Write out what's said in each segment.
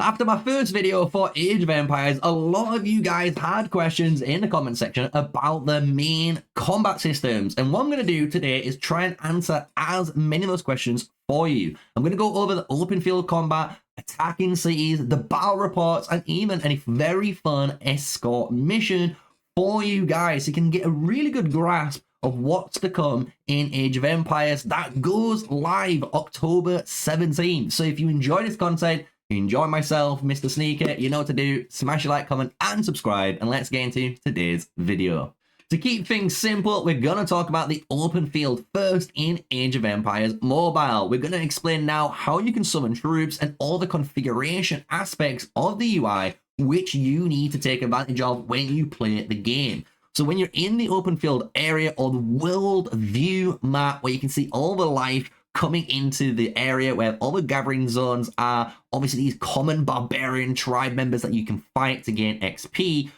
after my first video for Age of Empires, a lot of you guys had questions in the comment section about the main combat systems. And what I'm going to do today is try and answer as many of those questions for you. I'm going to go over the open field combat, attacking cities, the battle reports, and even a very fun escort mission for you guys, so you can get a really good grasp of what's to come in Age of Empires that goes live October 17th. So if you enjoy this content, you enjoy myself, MrSneakyy, you know what to do. Smash a like, comment, and subscribe, and let's get into today's video. To keep things simple, we're going to talk about the open field first in Age of Empires Mobile. We're going to explain now how you can summon troops and all the configuration aspects of the UI which you need to take advantage of when you play the game. So when you're in the open field area or the world view map where you can see all the life coming into the area where all the gathering zones are, obviously these common barbarian tribe members that you can fight to gain XP.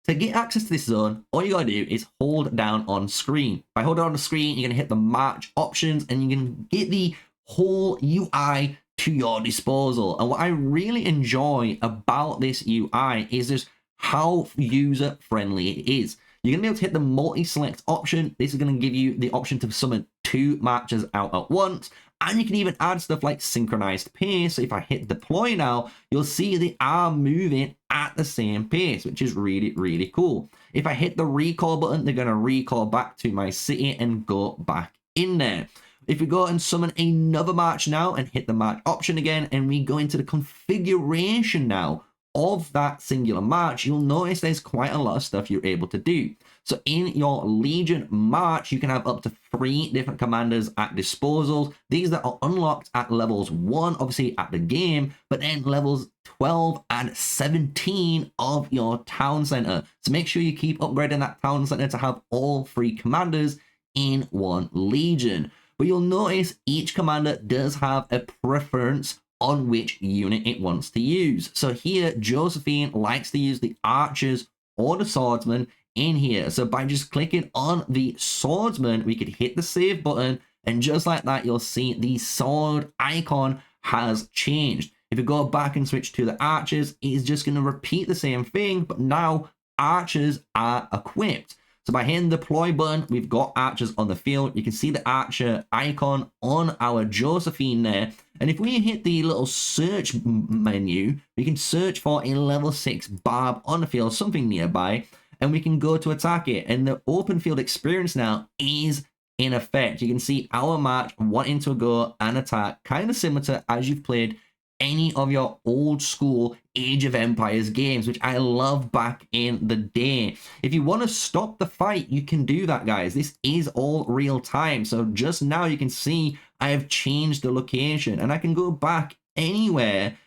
To get access to this zone, all you gotta do is hold down on screen. By holding on the screen, you're gonna hit the march options and you can get the whole UI to your disposal. And what I really enjoy about this UI is just how user friendly it is. You're gonna be able to hit the multi-select option. This is gonna give you the option to summon 2 marchers out at once. And you can even add stuff like synchronized pace. So if I hit deploy now, you'll see they are moving at the same pace, which is really, really cool. If I hit the recall button, they're going to recall back to my city and go back in there. If we go and summon another march now and hit the march option again, and we go into the configuration now of that singular march, you'll notice there's quite a lot of stuff you're able to do. So in your Legion march, you can have up to 3 different commanders at disposal. These that are unlocked at levels 1, obviously at the game, but then levels 12 and 17 of your town center. So make sure you keep upgrading that town center to have all 3 commanders in one Legion. But you'll notice each commander does have a preference on which unit it wants to use. So here, Josephine likes to use the archers or the swordsman in here. So by just clicking on the swordsman, we could hit the save button, and just like that, you'll see the sword icon has changed. If you go back and switch to the archers, it is just going to repeat the same thing, but now archers are equipped. So by hitting the deploy button, we've got archers on the field. You can see the archer icon on our Josephine there. And if we hit the little search menu, we can search for a level 6 barb on the field, something nearby, and we can go to attack it. And the open field experience now is in effect. You can see our march wanting to go and attack, kind of similar to as you've played any of your old school Age of Empires games, which I love back in the day. If you want to stop the fight, you can do that, guys. This is all real time. So just now you can see I have changed the location and I can go back anywhere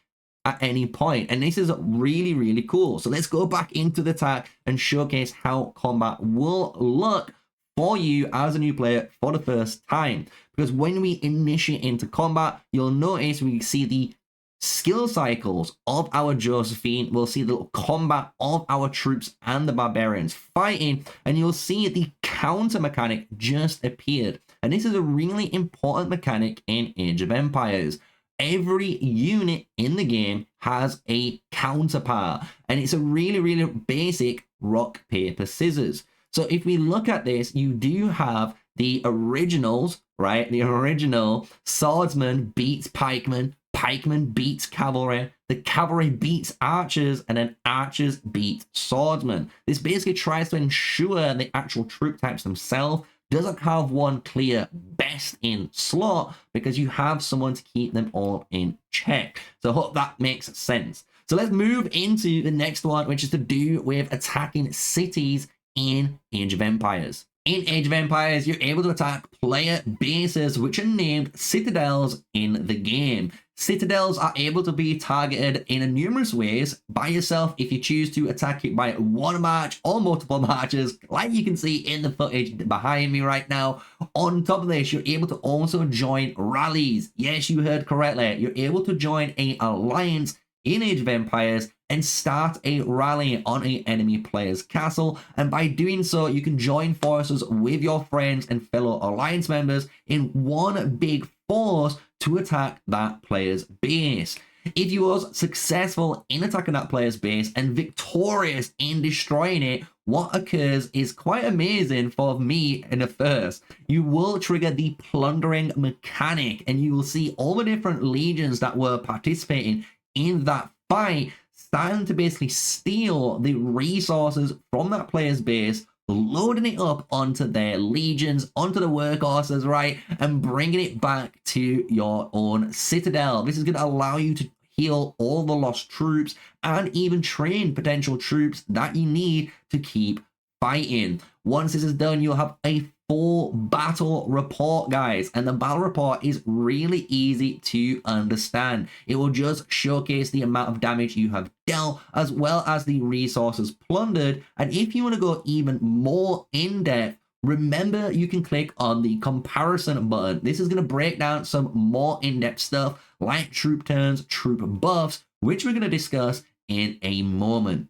at any point. And this is really, really cool. So let's go back into the attack and showcase how combat will look for you as a new player for the first time. Because when we initiate into combat, you'll notice we see the skill cycles of our Josephine. We'll see the little combat of our troops and the barbarians fighting, and you'll see the counter mechanic just appeared. And this is a really important mechanic in Age of Empires. Every unit in the game has a counterpart, and it's a really, really basic rock, paper, scissors. So if we look at this, you do have the originals, right? The original swordsman beats pikeman, pikeman beats cavalry, the cavalry beats archers, and then archers beat swordsmen. This basically tries to ensure the actual troop types themselves doesn't have one clear best in slot, because you have someone to keep them all in check. So I hope that makes sense. So let's move into the next one, which is to do with attacking cities in Age of Empires. In Age of Empires, you're able to attack player bases, which are named Citadels in the game. Citadels are able to be targeted in numerous ways by yourself if you choose to attack it by one march or multiple marches, like you can see in the footage behind me right now. On top of this, you're able to also join rallies. Yes, you heard correctly. You're able to join an alliance in Age of Empires and start a rally on an enemy player's castle, and by doing so you can join forces with your friends and fellow alliance members in one big force to attack that player's base. If you was successful in attacking that player's base and victorious in destroying it, what occurs is quite amazing for me in the first. You will trigger the plundering mechanic, and you will see all the different legions that were participating in that fight starting to basically steal the resources from that player's base, loading it up onto their legions, onto the workhorses, right, and bringing it back to your own citadel. This is going to allow you to heal all the lost troops and even train potential troops that you need to keep fighting. Once this is done, you'll have a full battle report, guys, and the battle report is really easy to understand. It will just showcase the amount of damage you have dealt as well as the resources plundered. And if you want to go even more in depth, remember you can click on the comparison button. This is going to break down some more in-depth stuff like troop turns, troop buffs, which we're going to discuss in a moment.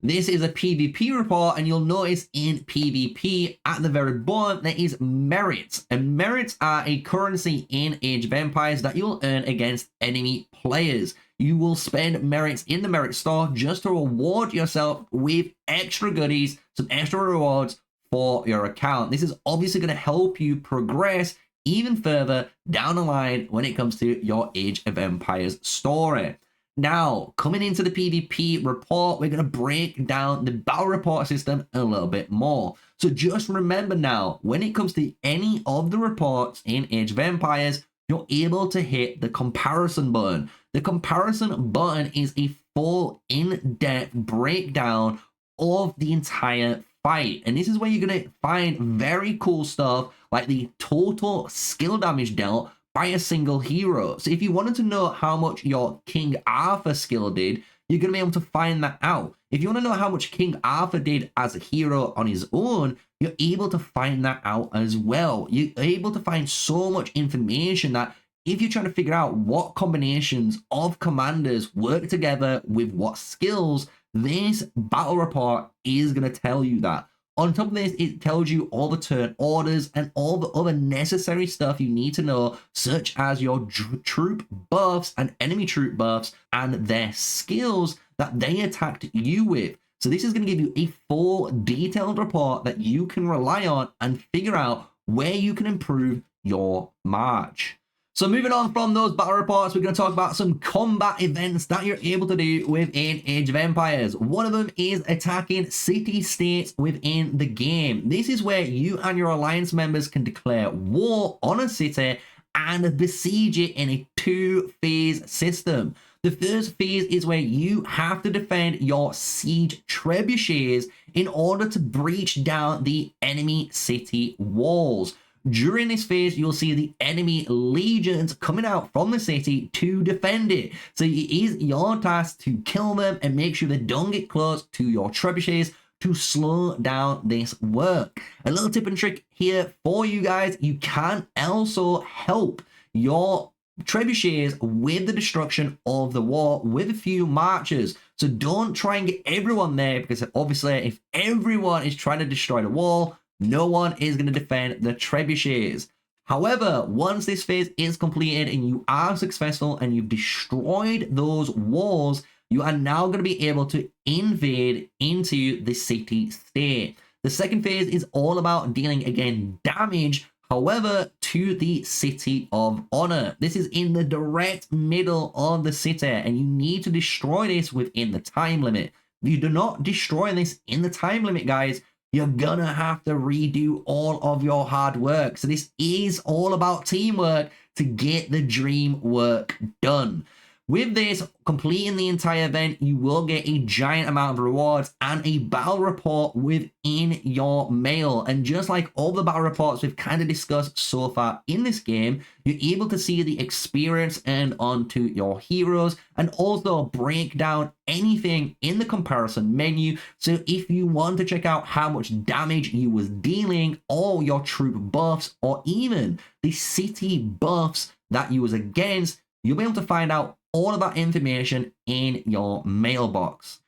This is a PvP report, and you'll notice in PvP at the very bottom there is merits, and merits are a currency in Age of Empires that you'll earn against enemy players. You will spend merits in the merit store just to reward yourself with extra goodies, some extra rewards for your account. This is obviously going to help you progress even further down the line when it comes to your Age of Empires story. Now, coming into the PvP report, we're going to break down the battle report system a little bit more. So just remember now, when it comes to any of the reports in Age of Empires, you're able to hit the comparison button. The comparison button is a full in-depth breakdown of the entire fight. And this is where you're going to find very cool stuff like the total skill damage dealt by a single hero. So if you wanted to know how much your King Arthur skill did, you're going to be able to find that out. If you want to know how much King Arthur did as a hero on his own, you're able to find that out as well. You're able to find so much information that if you're trying to figure out what combinations of commanders work together with what skills, this battle report is going to tell you that. On top of this, it tells you all the turn orders and all the other necessary stuff you need to know, such as your troop buffs and enemy troop buffs and their skills that they attacked you with. So this is going to give you a full detailed report that you can rely on and figure out where you can improve your march. So moving on from those battle reports, we're going to talk about some combat events that you're able to do within Age of Empires. One of them is attacking city-states within the game. This is where you and your alliance members can declare war on a city and besiege it in a two-phase system. The first phase is where you have to defend your siege trebuchets in order to breach down the enemy city walls. During this phase, you'll see the enemy legions coming out from the city to defend it. So it is your task to kill them and make sure they don't get close to your trebuchets to slow down this work. A little tip and trick here for you guys, you can also help your trebuchets with the destruction of the wall with a few marchers. So don't try and get everyone there, because obviously if everyone is trying to destroy the wall, no one is going to defend the trebuchets. However, once this phase is completed and you are successful and you've destroyed those walls, you are now going to be able to invade into the city state. The second phase is all about dealing, again, damage, however, to the City of Honor. This is in the direct middle of the city, and you need to destroy this within the time limit. If you do not destroy this in the time limit, guys, you're gonna have to redo all of your hard work. So this is all about teamwork to get the dream work done. With this, completing the entire event, you will get a giant amount of rewards and a battle report within your mail. And just like all the battle reports we've kind of discussed so far in this game, you're able to see the experience earned onto your heroes and also break down anything in the comparison menu. So if you want to check out how much damage you was dealing, all your troop buffs, or even the city buffs that you was against, you'll be able to find out all of that information in your mailbox.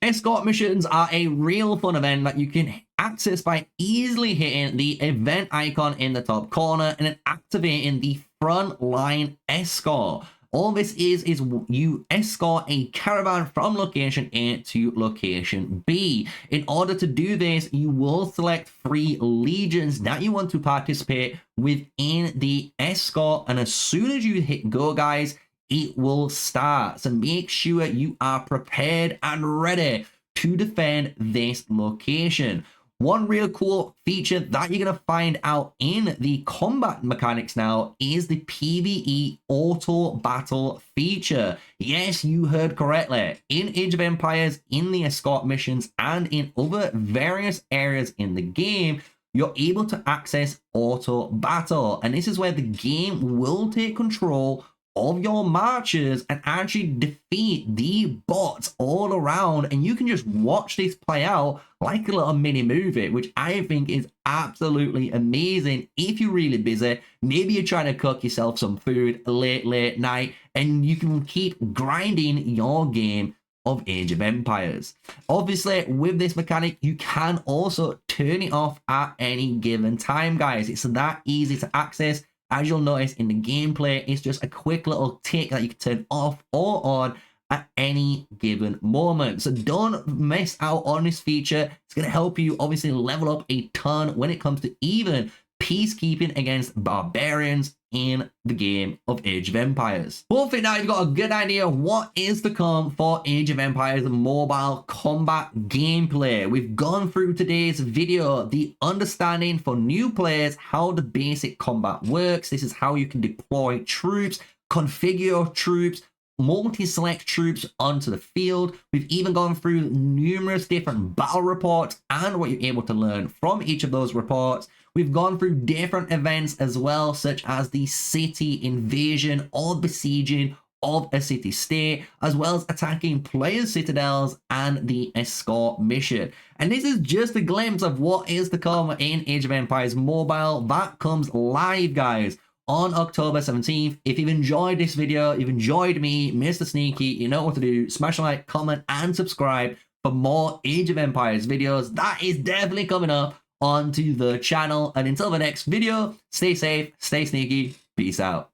Escort missions are a real fun event that you can access by easily hitting the event icon in the top corner and then activating the frontline escort. All this is you escort a caravan from location A to location B. In order to do this, you will select 3 legions that you want to participate within the escort, and as soon as you hit go, guys, it will start. So make sure you are prepared and ready to defend this location. One real cool feature that you're going to find out in the combat mechanics now is the PvE auto battle feature. Yes, you heard correctly. In Age of Empires, in the escort missions, and in other various areas in the game, you're able to access auto battle. And this is where the game will take control of your marchers and actually defeat the bots all around, and you can just watch this play out like a little mini movie, which I think is absolutely amazing. If you're really busy, maybe you're trying to cook yourself some food late night, and you can keep grinding your game of Age of Empires. Obviously, with this mechanic, you can also turn it off at any given time, guys. It's that easy to access. As you'll notice in the gameplay, it's just a quick little tick that you can turn off or on at any given moment. So don't miss out on this feature. It's going to help you obviously level up a ton when it comes to even peacekeeping against barbarians in the game of Age of Empires. Hopefully now you've got a good idea what is to come for Age of Empires mobile combat gameplay. We've gone through today's video, the understanding for new players, how the basic combat works. This is how you can deploy troops, configure your troops, multi-select troops onto the field. We've even gone through numerous different battle reports and what you're able to learn from each of those reports. We've gone through different events as well, such as the city invasion or besieging of a city state, as well as attacking players' citadels and the escort mission. And this is just a glimpse of what is to come in Age of Empires Mobile. That comes live, guys, on October 17th. If you've enjoyed this video, you've enjoyed me, MrSneakyy, you know what to do. Smash a like, comment, and subscribe for more Age of Empires videos. That is definitely coming up onto the channel. And until the next video, stay safe, stay sneaky, peace out.